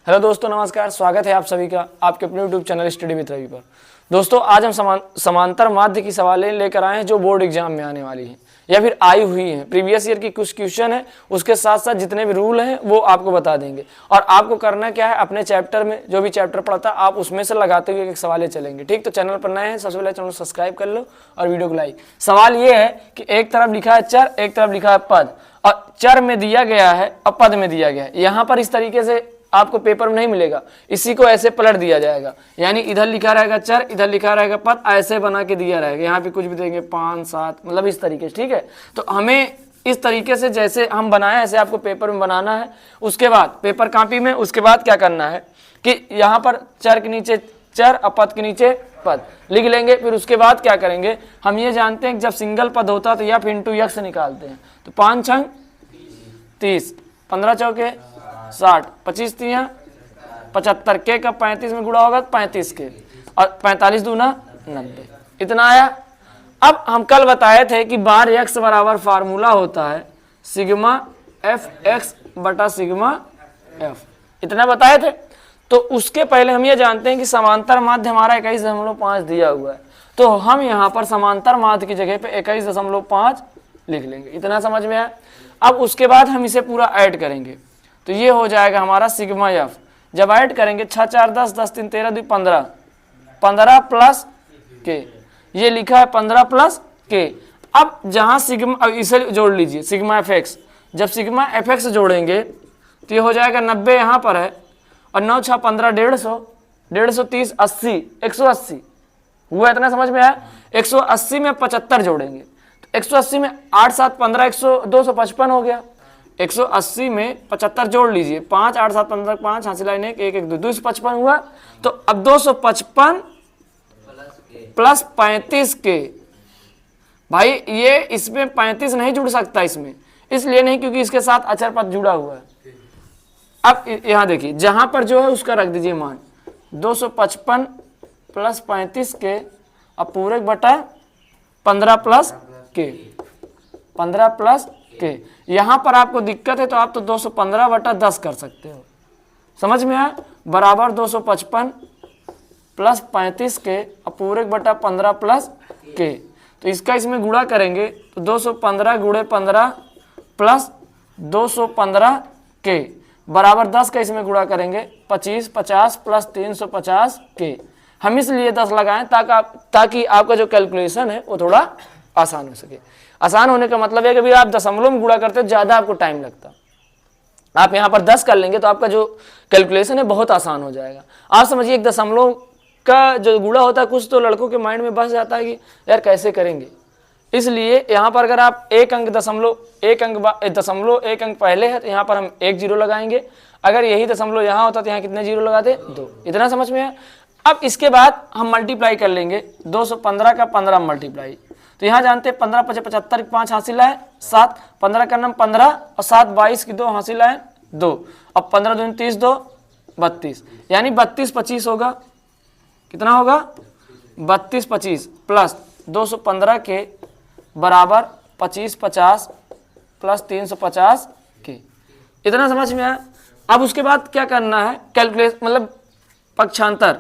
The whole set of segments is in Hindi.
हेलो दोस्तों, नमस्कार। स्वागत है आप सभी का आपके अपने YouTube channel study with Ravi पर। दोस्तों, आज हम समांतर माध्य की सवालें लेकर आए हैं जो बोर्ड एग्जाम में आने वाली हैं या फिर आई हुई हैं। प्रीवियस ईयर की कुछ क्वेश्चन है, उसके साथ साथ जितने भी रूल हैं वो आपको बता देंगे। और आपको करना क्या है, अपने चैप्टर में जो भी चैप्टर पढ़ता आप उसमें से लगाते हुए एक सवालें चलेंगे। ठीक, तो चैनल पर नए हैं, सबसे पहले चैनल सब्सक्राइब कर लो और वीडियो को लाइक। सवाल ये है कि एक तरफ लिखा है चर, एक तरफ लिखा है पद, और चर में दिया गया है और पद में दिया गया है। यहाँ पर इस तरीके से आपको पेपर में नहीं मिलेगा, इसी को ऐसे पलट दिया जाएगा, यानी इधर लिखा रहेगा चर, इधर लिखा रहेगा पद, ऐसे बना के दिया रहेगा। यहाँ पे कुछ भी देंगे 5, 7, मतलब इस तरीके से। ठीक है, तो हमें इस तरीके से जैसे हम बनाए ऐसे आपको पेपर में बनाना है। उसके बाद पेपर कॉपी में उसके बाद क्या करना है कि यहाँ पर चर के नीचे चर और पद के नीचे पद लिख लेंगे। फिर उसके बाद क्या करेंगे, हम ये जानते हैं कि जब सिंगल पद होता है तो एफ इंटू यक्स निकालते हैं। तो 5 छंग 30, 15 चौके 60, 25 तियां 75, के का 35 में गुणा होगा 35 के, और 45 दूना 90, इतना आया। अब हम कल बताए थे कि बार एक्स बराबर फार्मूला होता है सिग्मा एफ एक्स बटा सिग्मा एफ, इतना बताए थे। तो उसके पहले हम ये जानते हैं कि समांतर माध्य हमारा 21.5 दिया हुआ है, तो हम यहाँ पर समांतर माध्य की जगह पे 21.5 लिख लेंगे। इतना समझ में आया। अब उसके बाद हम इसे पूरा ऐड करेंगे, तो ये हो जाएगा हमारा सिग्मा एफ। जब ऐड करेंगे 6 4 10, 10 3 13 2 15, 15 प्लस के, ये लिखा है 15 प्लस के। अब जहां सिग्मा, अब इसे जोड़ लीजिए सिग्मा एफ एक्स। जब सिग्मा एफ एक्स जोड़ेंगे तो ये हो जाएगा 90 यहाँ पर है, और 9 6 15 150, 150 30 80, 180 हुआ। इतना समझ में आया। 180 में 75 जोड़ेंगे तो 180 में 8 7 15 255 हो गया। 180 में 75 जोड़ लीजिए, 5 8 7 15 5 हासिल लाइन 1 1 1 2 255 हुआ। तो अब 255 प्लस 35 के, भाई ये इसमें 35 नहीं जुड़ सकता, इसमें इसलिए नहीं क्योंकि इसके साथ अचर पद जुड़ा हुआ है। अब यहां देखिए, जहां पर जो है उसका रख दीजिए मान 255 प्लस 35 के, अब पूरे बटा 15 प्लस के, 15 प्लस के। यहां पर आपको दिक्कत है तो आप तो 215 बटा 10 कर सकते हो। समझ में आया, बराबर 255 प्लस 35 के पूरे बटा 15 प्लस के। तो इसका इसमें गुणा करेंगे तो 215 गुणे 15 प्लस 215 के बराबर 10 का इसमें गुणा करेंगे 25, 50 प्लस 350 के। हम इसलिए 10 लगाएं ताकि आपका जो कैलकुलेशन है वो थोड़ा आसान हो सके। आसान होने का मतलब है कि आप दशमलव में गुणा करते हो ज्यादा आपको टाइम लगता, आप यहाँ पर 10 कर लेंगे तो आपका जो कैलकुलेशन है बहुत आसान हो जाएगा। आप समझिए, एक दशमलव का जो गुणा होता है कुछ तो लड़कों के माइंड में बस जाता है कि यार कैसे करेंगे। इसलिए यहाँ पर अगर आप एक अंक दशमलव एक अंक पहले है तो यहाँ पर हम 1 जीरो लगाएंगे। अगर यही दशमलव यहाँ होता तो यहाँ कितने जीरो लगाते, 2। इतना समझ में है। अब इसके बाद हम मल्टीप्लाई कर लेंगे 215 का 15 मल्टीप्लाई, तो यहाँ जानते हैं 15 5 75 5 हासिल है 7, 15 का नाम 15 और 7 22 की 2 हासिल है 2। अब 15 दूनी 30 2 32, यानी 32 25 होगा। कितना होगा 32 25 प्लस 215 के बराबर 25 50 प्लस 350 के। इतना समझ में आया। अब उसके बाद क्या करना है, कैलकुलेट मतलब पक्षांतर।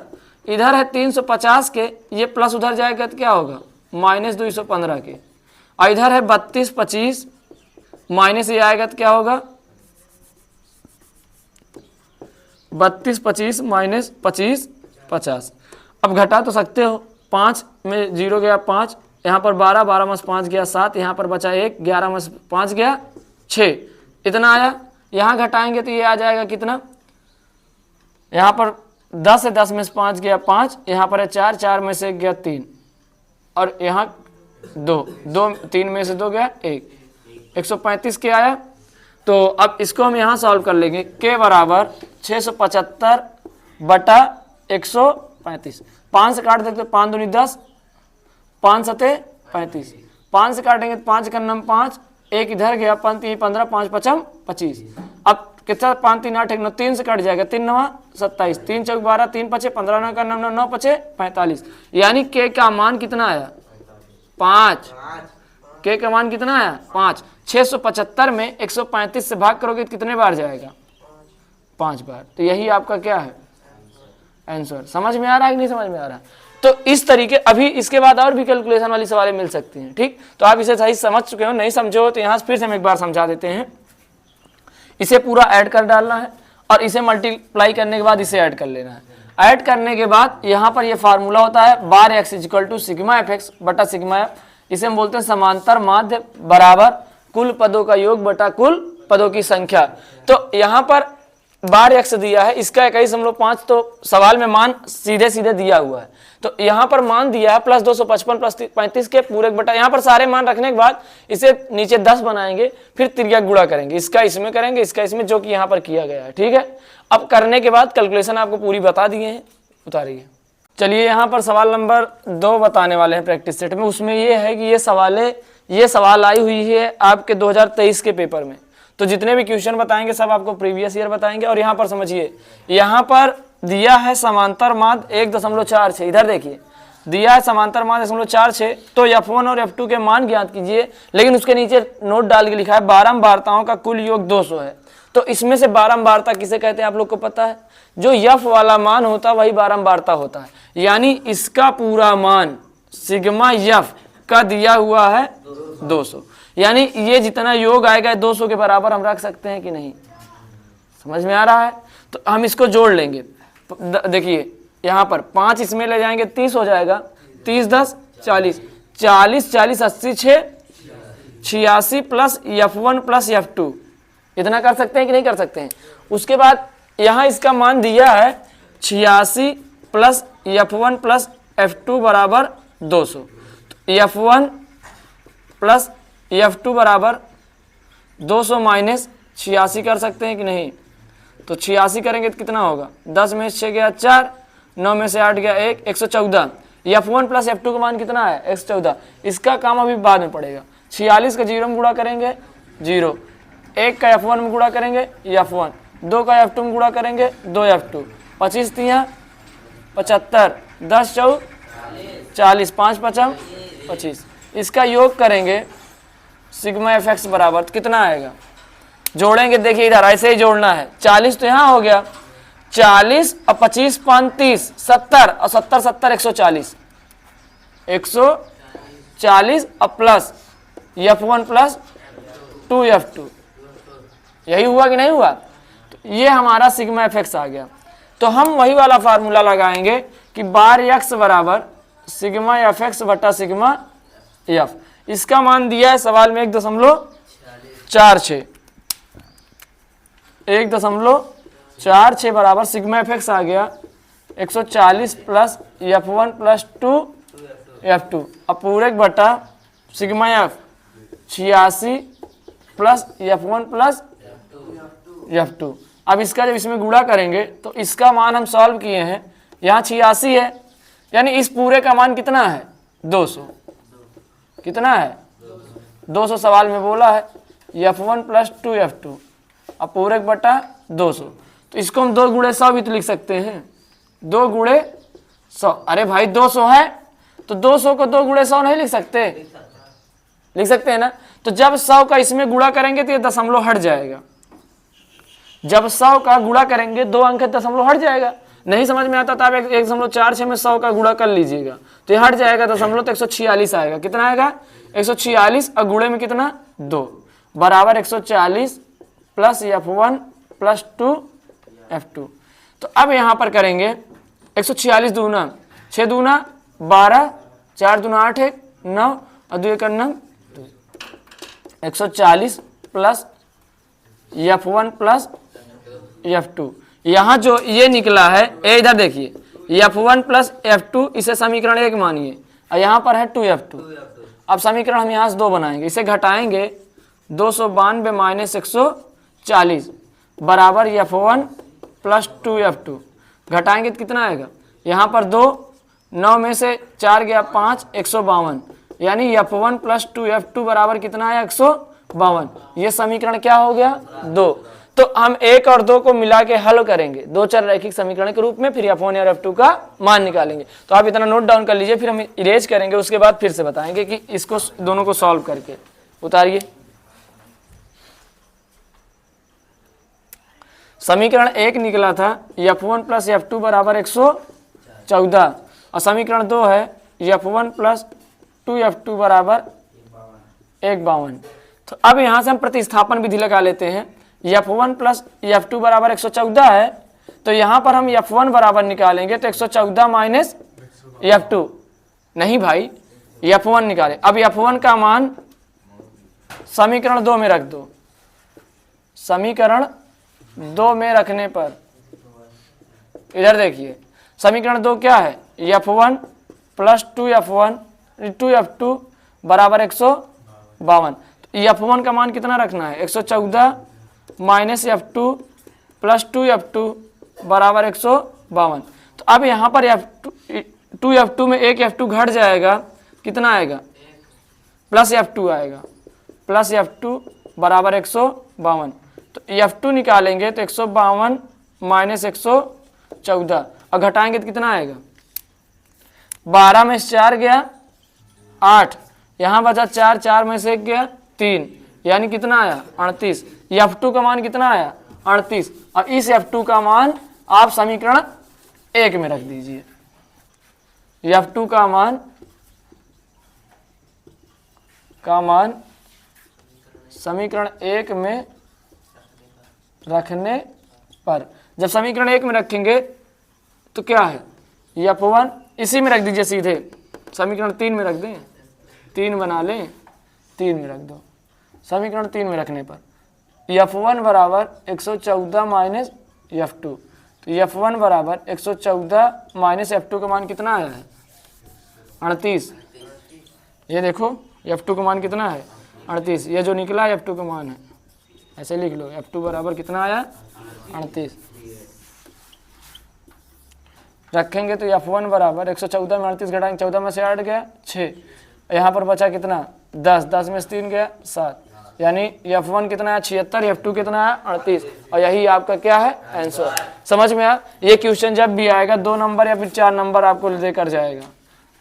इधर है 350 के, ये प्लस उधर जाएगा तो क्या होगा माइनस 215 के, और इधर है 32 25 माइनस ये आएगा तो क्या होगा 32 25 माइनस 25 50। अब घटा तो सकते हो, 5 में 0 गया 5, यहाँ पर 12 12 में 5 गया 7, यहाँ पर बचा 1, 11 में 5 गया 6, इतना आया। यहाँ घटाएंगे तो ये आ जाएगा कितना, यहाँ पर 10 है, 10 में से 5 गया 5, यहाँ पर है 4, 4 में से गया 3, और यहाँ 2 3 में से 2 गया 1, 135 के आया। तो अब इसको हम यहाँ सॉल्व कर लेंगे, के बराबर 675 बटा 135। 5 से काट देते 5 दूनी 10, 5 सते 35, 5 से काटेंगे तो 5 का नाम 5, 1 इधर गया 5 3 15 5 5 25। अब कितना 5 3 8 1 9, 3 से कट जाएगा 3 9 27, 3 चौक 12 3 5 15 9 का नाम 9 5 45, यानी के का मान कितना आया 5। के का मान कितना आया 5। 675 में 135 से भाग करोगे तो कितने बार जाएगा 5 बार। तो यही आपका क्या है आंसर। समझ में आ रहा है कि नहीं समझ में आ रहा है? तो इस तरीके, अभी इसके बाद और भी कैलकुलेशन वाली सवालें मिल सकती हैं। ठीक, तो आप इसे सही समझ चुके हो, नहीं समझे हो तो यहाँ फिर से हम एक बार समझा देते हैं। इसे पूरा ऐड कर डालना है और इसे मल्टीप्लाई करने के बाद इसे ऐड कर लेना है। ऐड करने के बाद यहाँ पर ये फार्मूला होता है bar X equal to sigma F X बटा सिग्मा एफ। इसे हम बोलते हैं समांतर माध्य बराबर कुल पदों का योग बटा कुल पदों की संख्या। तो यहाँ पर बार एक्स दिया है, इसका 21.5 तो सवाल में मान सीधे सीधे दिया हुआ है। तो यहाँ पर मान दिया है प्लस 255 प्लस 35 के पूरे बटा, यहाँ पर सारे मान रखने के बाद इसे नीचे 10 बनाएंगे, फिर तिर्यक गुणा करेंगे, इसका इसमें करेंगे, इसका इसमें, जो कि यहाँ पर किया गया है। ठीक है, अब करने के बाद कैलकुलेशन आपको पूरी बता दिए हैं, उतारिए। चलिए यहाँ पर सवाल नंबर 2 बताने वाले हैं प्रैक्टिस सेट में। उसमें ये है कि ये सवाल आई हुई है आपके 2023 के पेपर में। तो जितने भी क्वेश्चन बताएंगे सब आपको प्रीवियस ईयर बताएंगे। और यहाँ पर समझिए, यहाँ पर दिया है समांतर माध्य 1.46। इधर देखिए दिया है समांतर माध्य 1.46। तो F1 और F2 के मान ज्ञात कीजिए, लेकिन उसके नीचे नोट डाल के लिखा है बारंबारताओं का कुल योग 200 है। तो इसमें से बारंबारता किसे कहते हैं आप लोग को पता है? जो F वाला मान होता है वही बारंबारता होता है। यानी इसका पूरा मान सिग्मा F का दिया हुआ है 200, यानी ये जितना योग आएगा 200 के बराबर हम रख सकते हैं कि नहीं? समझ में आ रहा है? तो हम इसको जोड़ लेंगे। देखिए यहाँ पर 5 इसमें ले जाएंगे 30 हो जाएगा, 30 10 40, 40 40 80 6 86 प्लस F1 प्लस F2। इतना कर सकते हैं कि नहीं कर सकते हैं? उसके बाद यहाँ इसका मान दिया है 86 प्लस F1 प्लस F2 बराबर 200। तो F1 प्लस F2 बराबर 200 माइनस 86 कर सकते हैं कि नहीं? तो 86 करेंगे तो कितना होगा? 10 में 6 गया 4, 9 में से 8 गया 1, 114। F1 प्लस F2 का मान कितना है? 114। इसका काम अभी बाद में पड़ेगा। 46 का 0 में गुणा करेंगे 0, 1 का F1 में गुणा करेंगे F1, 2 का F2 में गुणा करेंगे 2 F2, 25 3 75, 10 4 40, 5 5 25। इसका योग करेंगे सिग्मा एफ एक्स बराबर कितना आएगा? जोड़ेंगे, देखिए इधर ऐसे ही जोड़ना है। 40 तो यहाँ हो गया, 40 और 25 5 30 70 और 70 70 140, 140 और प्लस F1 प्लस 2 F2। यही हुआ कि नहीं हुआ? तो ये हमारा सिग्मा एफ एक्स आ गया। तो हम वही वाला फार्मूला लगाएंगे कि बार एक्स बराबर सिग्मा एफ एक्स बटा सिग्मा एफ। इसका मान दिया है सवाल में 1.46, 1.46 बराबर सिग्मा एफ एक्स आ गया 140 प्लस F1 प्लस 2 F2 अब पूरे बटा sigma F 86 plus F1 plus F2। अब इसका जब इसमें गुणा करेंगे तो इसका मान हम सॉल्व किए हैं, यहाँ 86 है, यानी इस पूरे का मान कितना है? 200। कितना है? 200 सवाल में बोला है। F1 प्लस 2 F2 अब पूरे बटा 200। तो इसको हम 2 गुणे 100 भी तो लिख सकते हैं, 2 गुणे 100। अरे भाई 200 है तो 200 को 2 गुणे 100 नहीं लिख सकते? लिख सकते हैं ना। तो जब 100 का इसमें गुणा करेंगे तो ये दशमलव हट जाएगा। जब 100 का गुणा करेंगे 2 अंक दशमलव हट जाएगा। नहीं समझ में आता तो आप 1.46 में 100 का गुणा कर लीजिएगा तो ये हट जाएगा दशमलव, तो 146 आएगा। कितना आएगा? 146 और गुणे में कितना? 2 बराबर 140 प्लस F1 प्लस 2 F2। तो अब यहाँ पर करेंगे 146 दूना 6 दूना 12, 4 दूना 8 1 9 और 2 1 9, 140 प्लस F1 प्लस F2। यहाँ जो ये निकला है, ये इधर देखिए F1 प्लस F2, इसे समीकरण 1 मानिए और यहाँ पर है 2 F2। अब समीकरण हम यहाँ से 2 बनाएंगे, इसे घटाएंगे 292 माइनस 140 बराबर F1 प्लस 2 F2। घटाएंगे तो कितना आएगा? यहाँ पर 2, 9 में से 4 गया 5, 152, यानी F1 प्लस 2 F2 बराबर कितना आया? 152। ये समीकरण क्या हो गया? 2। तो हम 1 और 2 को मिला के हल करेंगे 2 चर रैखिक समीकरण के रूप में, फिर F1 और F2 का मान निकालेंगे। तो आप इतना नोट डाउन कर लीजिए, फिर हम इरेज करेंगे, उसके बाद फिर से बताएंगे कि इसको दोनों को सॉल्व करके। उतारिए। समीकरण 1 निकला था F1 प्लस F2 बराबर 114 और समीकरण 2 है F1 प्लस 2F2 बराबर 152। तो अब यहाँ से हम प्रतिस्थापन विधि लगा लेते हैं। F1 प्लस F2 बराबर 114 है, तो यहाँ पर हम F1 बराबर निकालेंगे तो 114 माइनस F2, नहीं भाई F1 निकाले। अब F1 का मान समीकरण 2 में रख दो। समीकरण 2 में रखने पर इधर देखिए समीकरण 2 क्या है, F1 प्लस 2F2 बराबर 152। तो F1 का मान कितना रखना है, 114 माइनस F2 प्लस 2F2 बराबर 152। तो अब यहाँ पर F2 में एक F2 घट जाएगा, कितना आएगा, प्लस F2 आएगा, प्लस F2 बराबर 152। तो F2 निकालेंगे तो 152 माइनस 114 और घटाएंगे तो कितना आएगा, 12 में से 4 गया 8, यहाँ बचा 4, 4 में से 1 गया 3, यानी कितना आया 38। F2 का मान कितना आया 38 और इस F2 का मान आप समीकरण 1 में रख दीजिए। F2 का मान समीकरण 1 में रखने पर, जब समीकरण 1 में रखेंगे तो क्या है F1 इसी में रख दीजिए, सीधे समीकरण 3 में रख दें, 3 बना लें, 3 में रख दो। समीकरण 3 में रखने पर F1 बराबर 114 माइनस F2, तो F1 बराबर 114 माइनस F2 का मान कितना आया है 38। ये देखो F2 का मान कितना है 38, ये जो निकला है F2 का मान है, ऐसे लिख लो F2 बराबर कितना आया 38। रखेंगे तो F1 बराबर 114 में 38 घटाएंगे, 14 में से 8 गया 6, यहाँ पर बचा कितना 10, 10 में से 3 गया 7, यानी F1 कितना है 76, F2 कितना है 38 और यही आपका क्या है आंसर। समझ में आया। ये क्वेश्चन जब भी आएगा 2 नंबर या फिर 4 नंबर आपको लेकर जाएगा,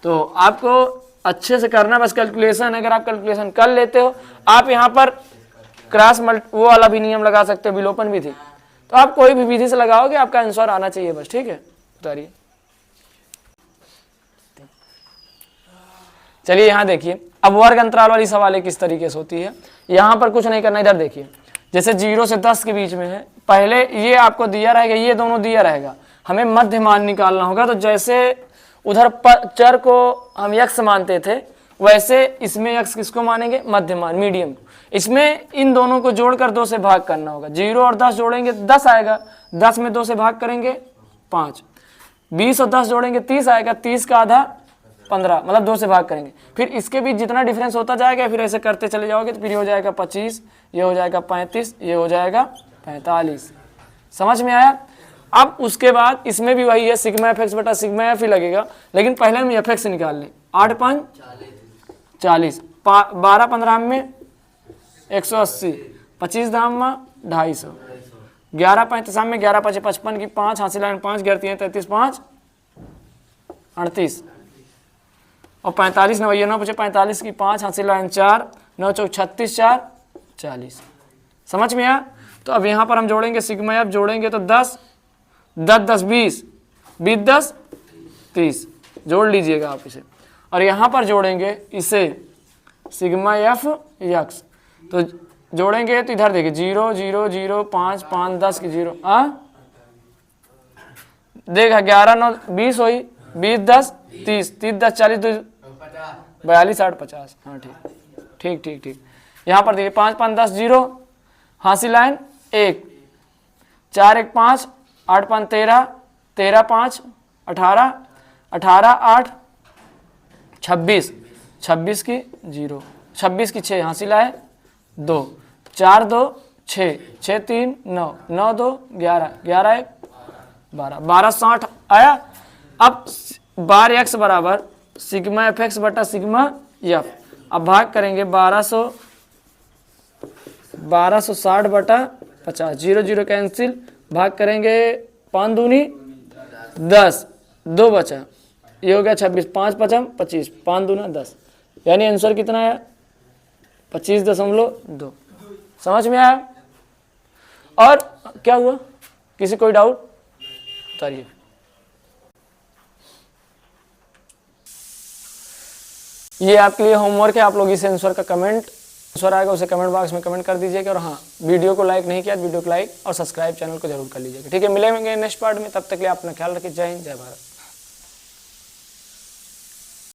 तो आपको अच्छे से करना बस कैलकुलेशन। अगर आप कैलकुलेशन कर लेते हो, आप यहाँ पर क्रॉस वो वाला भी नियम लगा सकते हो, विलोपन विधि, तो आप कोई भी विधि से लगाओगे आपका आंसर आना चाहिए बस, ठीक है। उतारिए, चलिए यहाँ देखिए अब वर्ग अंतराल वाली सवालें किस तरीके से होती है। यहाँ पर कुछ नहीं करना, इधर देखिए जैसे 0 से 10 के बीच में है, पहले ये आपको दिया रहेगा, ये दोनों दिया रहेगा, हमें मध्य मान निकालना होगा। तो जैसे उधर चर को हम x मानते थे, वैसे इसमें x किसको मानेंगे, मध्य मान, मीडियम। इसमें इन दोनों को जोड़कर 2 से भाग करना होगा। 0 और 10 जोड़ेंगे 10 आएगा, 10 में 2 से भाग करेंगे 5, 20 और 10 जोड़ेंगे 30 आएगा, 30 का आधा 15, मतलब 2 से भाग करेंगे। फिर इसके बीच जितना डिफरेंस होता जाएगा फिर ऐसे करते चले जाओगे, तो फिर ये हो जाएगा 25, ये हो जाएगा 35, ये हो जाएगा 45। समझ में आया। अब उसके बाद इसमें भी वही है, सिग्मा एफ एक्स बटा सिग्मा एफ ही लगेगा, लेकिन पहले हम एफ एक्स निकाल लें। 8 5 40, 12 15 में 180, 25 धाम में 250, 11 35 में 11 5 55 की 5 हासिल 5 गिरती है 33 5 38 और 45 9 9 45 की 5 हासिल 4 9 4 36 4 40। समझ में आया। तो अब यहाँ पर हम जोड़ेंगे सिग्मा एफ, जोड़ेंगे तो 10 10 10 20 20 10 30, जोड़ लीजिएगा आप इसे। और यहाँ पर जोड़ेंगे इसे सिग्मा एफ एक्स, तो जोड़ेंगे तो इधर देखिए 0 0 0 5 5 10 की 0 देखा 11 9 20 हुई, 20 10 30 30 10 40 2 42 60 50। हाँ ठीक ठीक ठीक। यहाँ पर देखिए 5 5 10 0 हासिल लाइन 1, 4 1 5 8 5 13 13 5 18 18 8 26 26 की 0 26 की 6 हासिल आए 2 4 2 6 6 3 9 9 2 11 11 1 12 12 60 आया। अब बार एक्स बराबर सिग्मा एफ एक्स बटा सिग्मा एफ, अब भाग करेंगे 1260 बटा 50, 0 0 कैंसिल, भाग करेंगे 5 दूनी 10, 2 बचा, ये हो गया 26, 5 5 25, 5 दूना 10, यानी आंसर कितना आया 25.2। समझ में आया। और क्या हुआ किसी कोई डाउट बताइए। ये आपके लिए होमवर्क है, आप लोग इस आंसर का कमेंट आंसर आएगा उसे कमेंट बॉक्स में कमेंट कर दीजिएगा। और हाँ, वीडियो को लाइक नहीं किया तो वीडियो को लाइक और सब्सक्राइब चैनल को जरूर कर लीजिएगा। ठीक है, मिलेंगे नेक्स्ट पार्ट में, तब तक के लिए अपना ख्याल रखिए। जय हिंद, जय भारत।